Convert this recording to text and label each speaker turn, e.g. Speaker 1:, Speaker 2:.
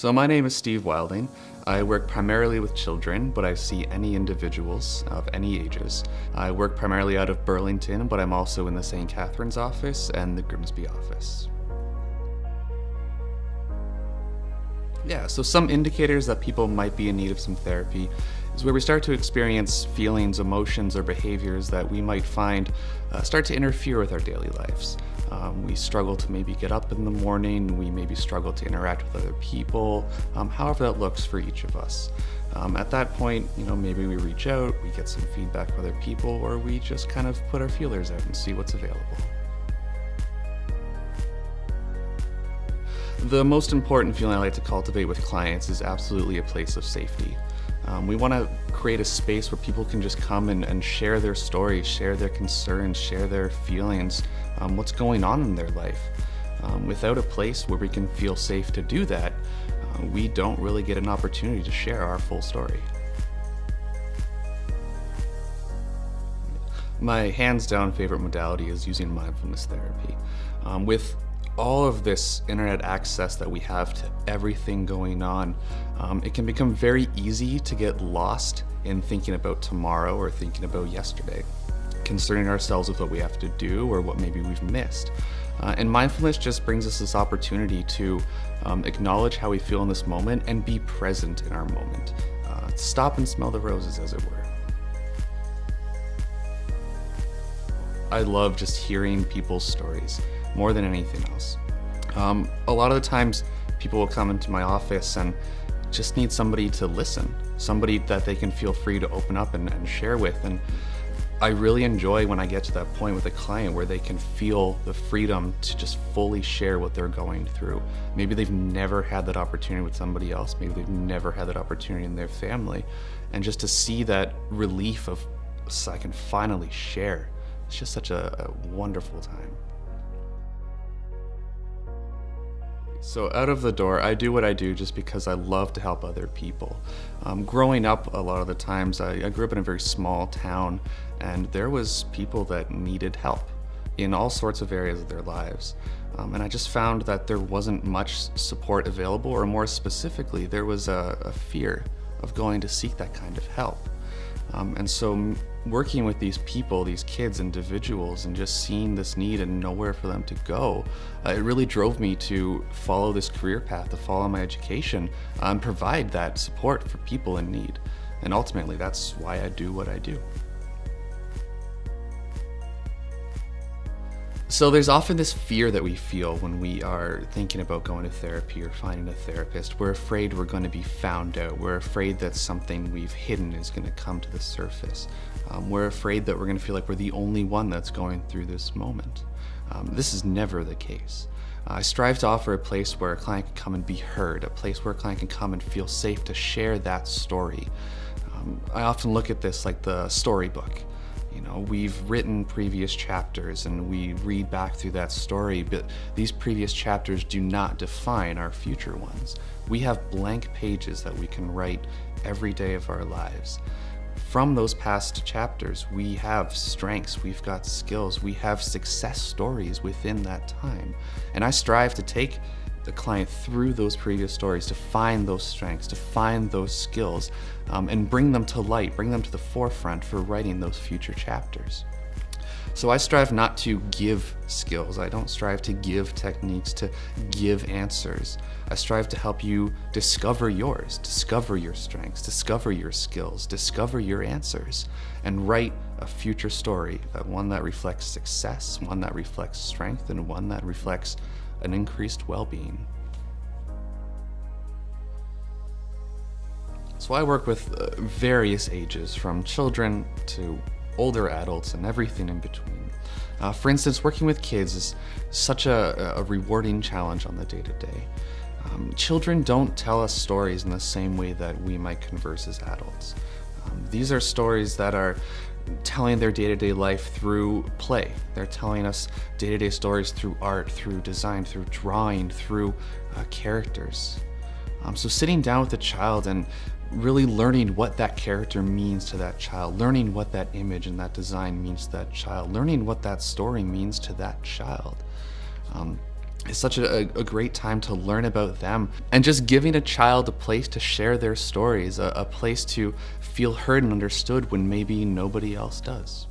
Speaker 1: So my name is Steve Wilding. I work primarily with children, but I see any individuals of any ages. I work primarily out of Burlington, but I'm also in the St. Catharines office and the Grimsby office. Yeah, so some indicators that people might be in need of some therapy is where we start to experience feelings, emotions, or behaviors that we might find start to interfere with our daily lives. We struggle to maybe get up in the morning, we maybe struggle to interact with other people, however that looks for each of us. At that point, maybe we reach out, we get some feedback from other people, or we just kind of put our feelers out and see what's available. The most important feeling I like to cultivate with clients is absolutely a place of safety. We want to create a space where people can just come and share their stories, share their concerns, share their feelings, what's going on in their life. Without a place where we can feel safe to do that, we don't really get an opportunity to share our full story. My hands down favorite modality is using mindfulness therapy. With all of this internet access that we have to everything going on, it can become very easy to get lost in thinking about tomorrow or thinking about yesterday, concerning ourselves with what we have to do or what maybe we've missed. And mindfulness just brings us this opportunity to acknowledge how we feel in this moment and be present in our moment. Stop and smell the roses, as it were. I love just hearing people's stories more than anything else. A lot of the times people will come into my office and just need somebody to listen, somebody that they can feel free to open up and share with. And I really enjoy when I get to that point with a client where they can feel the freedom to just fully share what they're going through. Maybe they've never had that opportunity with somebody else. Maybe they've never had that opportunity in their family. And just to see that relief of, so I can finally share, it's just such a wonderful time. So out of the door, I do what I do just because I love to help other people. Growing up, a lot of the times, I grew up in a very small town, and there was people that needed help in all sorts of areas of their lives. And I just found that there wasn't much support available, or more specifically, there was a fear of going to seek that kind of help. And so working with these people, these kids, individuals, and just seeing this need and nowhere for them to go, it really drove me to follow this career path, to follow my education, and provide that support for people in need. And ultimately, that's why I do what I do. So there's often this fear that we feel when we are thinking about going to therapy or finding a therapist. We're afraid we're going to be found out. We're afraid that something we've hidden is going to come to the surface. We're afraid that we're going to feel like we're the only one that's going through this moment. This is never the case. I strive to offer a place where a client can come and be heard, a place where a client can come and feel safe to share that story. I often look at this like the storybook. We've written previous chapters and we read back through that story, but these previous chapters do not define our future ones. We have blank pages that we can write every day of our lives. From those past chapters, we have strengths, we've got skills, we have success stories within that time. And I strive to take the client through those previous stories to find those strengths, to find those skills, and bring them to light, bring them to the forefront for writing those future chapters. So I strive not to give skills. I don't strive to give techniques, to give answers. I strive to help you discover yours, discover your strengths, discover your skills, discover your answers, and write a future story, one that reflects success, one that reflects strength, and one that reflects an increased well-being. So I work with various ages, from children to older adults and everything in between. For instance, working with kids is such a rewarding challenge on the day-to-day. Children don't tell us stories in the same way that we might converse as adults. These are stories that are telling their day-to-day life through play. They're telling us day-to-day stories through art, through design, through drawing, through characters. So sitting down with a child and really learning what that character means to that child, learning what that image and that design means to that child, learning what that story means to that child. is such a great time to learn about them, and just giving a child a place to share their stories, a place to feel heard and understood when maybe nobody else does.